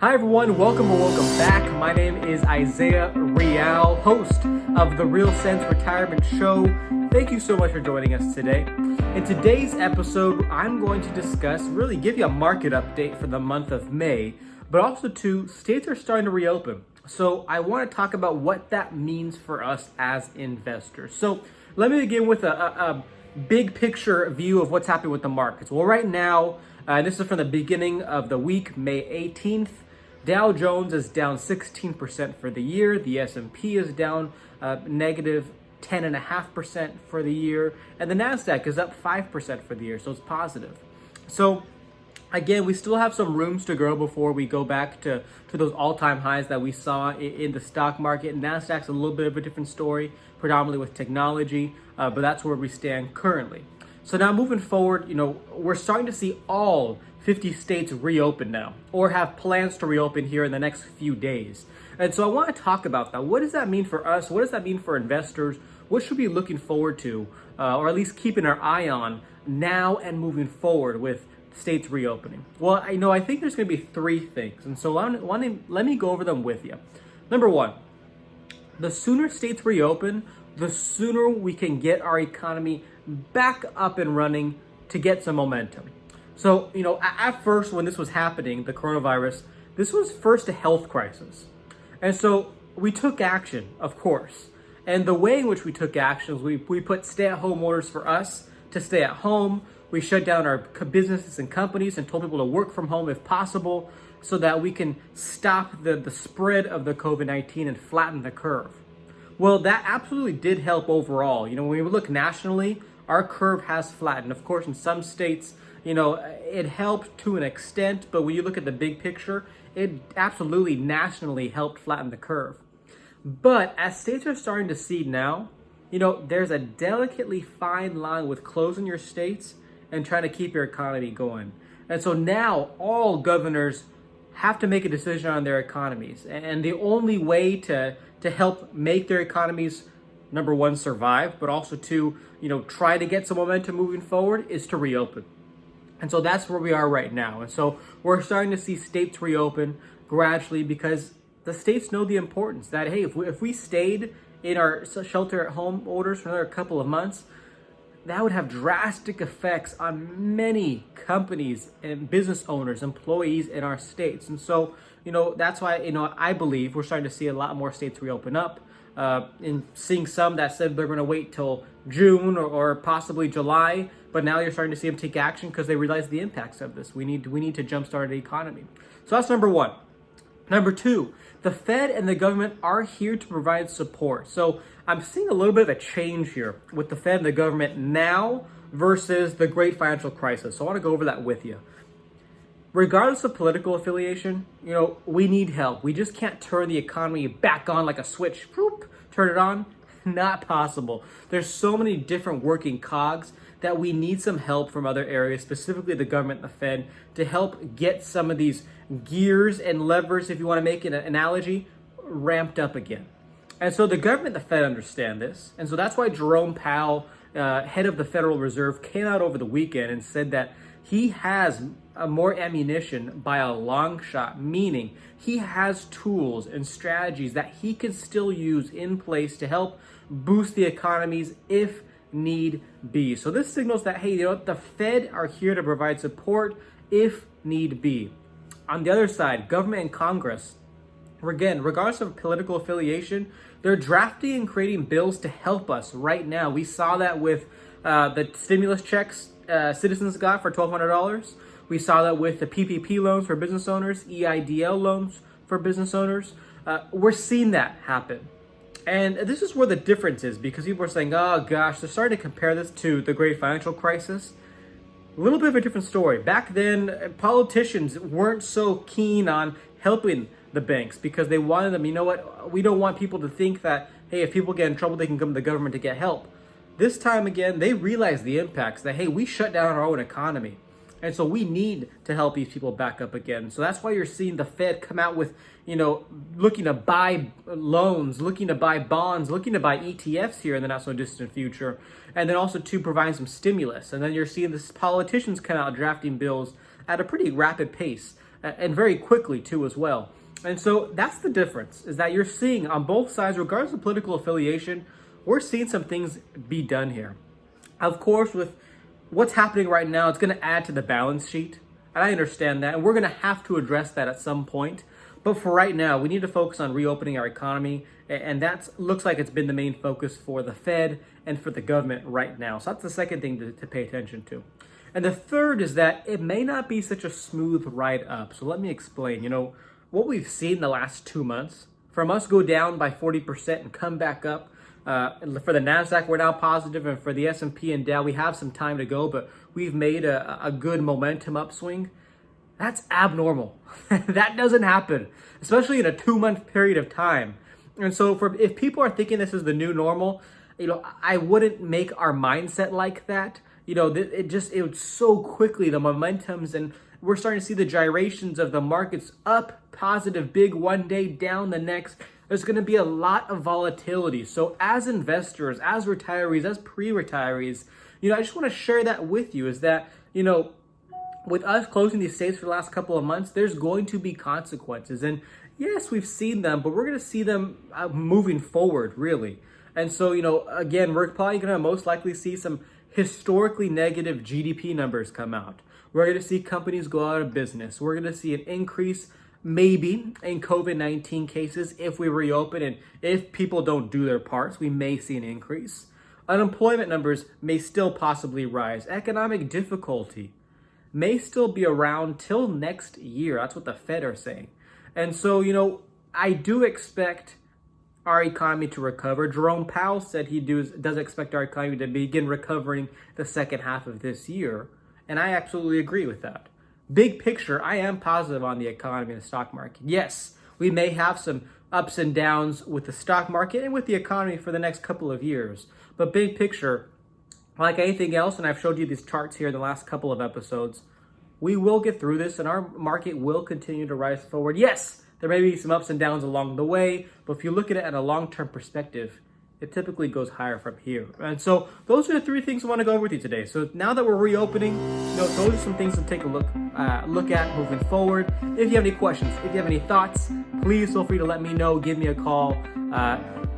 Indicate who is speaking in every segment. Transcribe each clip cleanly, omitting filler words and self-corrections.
Speaker 1: Hi everyone, welcome or welcome back. My name is Isaiah Real, host of the Real Sense Retirement Show. Thank you so much for joining us today. In today's episode, I'm going to discuss, really give you a market update for the month of May, but also states are starting to reopen. So I want to talk about what that means for us as investors. So let me begin with a big picture view of what's happening with the markets. Well, right now, this is from the beginning of the week, May 18th. Dow Jones is down 16% for the year. The S&P is down negative 10.5% for the year. And the NASDAQ is up 5% for the year, so it's positive. So again, we still have some rooms to grow before we go back to those all-time highs that we saw in the stock market. NASDAQ's a little bit of a different story, predominantly with technology, but that's where we stand currently. So now moving forward, we're starting to see all 50 states reopen now, or have plans to reopen here in the next few days. And so I want to talk about that. What does that mean for us? What does that mean for investors? What should we be looking forward to, or at least keeping our eye on now and moving forward with states reopening? Well, I think there's going to be three things. And so let me go over them with you. Number one, the sooner states reopen, the sooner we can get our economy back up and running to get some momentum. So, at first when this was happening, the coronavirus, this was first a health crisis. And so we took action, of course. And the way in which we took action is we put stay-at-home orders for us to stay at home. We shut down our businesses and companies and told people to work from home if possible so that we can stop the spread of the COVID-19 and flatten the curve. Well, that absolutely did help overall. When we look nationally, our curve has flattened. Of course, in some states, it helped to an extent, but when you look at the big picture, it absolutely nationally helped flatten the curve. But as states are starting to see now, there's a delicately fine line with closing your states and trying to keep your economy going. And so now all governors have to make a decision on their economies. And the only way to help make their economies, number one, survive, but also to, try to get some momentum moving forward is to reopen. And so that's where we are right now. And so we're starting to see states reopen gradually because the states know the importance that, hey, if we stayed in our shelter at home orders for another couple of months, that would have drastic effects on many companies and business owners, employees in our states. And so, that's why, I believe we're starting to see a lot more states reopen up. And seeing some that said they're going to wait till June or possibly July, but now you're starting to see them take action because they realize the impacts of this. We need to jumpstart the economy. So that's number one. Number two, the Fed and the government are here to provide support. So I'm seeing a little bit of a change here with the Fed and the government now versus the great financial crisis. So I want to go over that with you. Regardless of political affiliation, we need help. We just can't turn the economy back on like a switch. Whoop, turn it on. Not possible. There's so many different working cogs that we need some help from other areas, specifically the government and the Fed, to help get some of these gears and levers, if you want to make an analogy, ramped up again. And so the government and the Fed understand this. And so that's why Jerome Powell, head of the Federal Reserve, came out over the weekend and said that he has more ammunition by a long shot, meaning he has tools and strategies that he can still use in place to help boost the economies if need be. So this signals that, hey, the Fed are here to provide support if need be. On the other side, government and Congress, again, regardless of political affiliation, they're drafting and creating bills to help us right now. We saw that with the stimulus checks citizens got for $1,200. We saw that with the PPP loans for business owners, EIDL loans for business owners. We're seeing that happen. And this is where the difference is, because people are saying, oh gosh, they're starting to compare this to the great financial crisis. A little bit of a different story. Back then, politicians weren't so keen on helping the banks because they wanted them, we don't want people to think that, hey, if people get in trouble, they can come to the government to get help. This time again, they realize the impacts that, hey, we shut down our own economy. And so we need to help these people back up again. So that's why you're seeing the Fed come out with, looking to buy loans, looking to buy bonds, looking to buy ETFs here in the not so distant future. And then also to provide some stimulus. And then you're seeing the politicians come out drafting bills at a pretty rapid pace. and very quickly too as well. And so that's the difference, is that you're seeing on both sides, regardless of political affiliation, we're seeing some things be done here. Of course, with what's happening right now, it's going to add to the balance sheet. And I understand that. And we're going to have to address that at some point. But for right now, we need to focus on reopening our economy. And that looks like it's been the main focus for the Fed and for the government right now. So that's the second thing to pay attention to. And the third is that it may not be such a smooth ride up. So let me explain. What we've seen the last 2 months, from us go down by 40% and come back up. For the NASDAQ, we're now positive, and for the S&P and Dow, we have some time to go, but we've made a good momentum upswing. That's abnormal. That doesn't happen, especially in a 2-month period of time. And so if people are thinking this is the new normal, I wouldn't make our mindset like that. It would so quickly, the momentums, and we're starting to see the gyrations of the markets up, positive, big one day, down the next. There's going to be a lot of volatility. So as investors, as retirees, as pre-retirees, I just want to share that with you, is that, with us closing these states for the last couple of months, there's going to be consequences. And yes, we've seen them, but we're going to see them moving forward, really. And so, again, we're probably going to most likely see some historically negative GDP numbers come out. We're going to see companies go out of business. We're going to see an increase maybe in COVID-19 cases if we reopen, and if people don't do their parts, we may see an increase. Unemployment numbers may still possibly rise. Economic difficulty may still be around till next year. That's what the Fed are saying. And so, I do expect our economy to recover. Jerome Powell said he does expect our economy to begin recovering the second half of this year. And I absolutely agree with that. Big picture, I am positive on the economy and the stock market. Yes, we may have some ups and downs with the stock market and with the economy for the next couple of years. But big picture, like anything else, and I've showed you these charts here in the last couple of episodes, we will get through this and our market will continue to rise forward. Yes, there may be some ups and downs along the way, but if you look at it at a long-term perspective, it typically goes higher from here. And so those are the 3 things I want to go over with you today. So now that we're reopening, those are some things to take a look at moving forward. If you have any questions, if you have any thoughts, please feel free to let me know. Give me a call.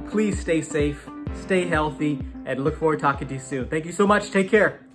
Speaker 1: Please stay safe, stay healthy, and look forward to talking to you soon. Thank you so much. Take care.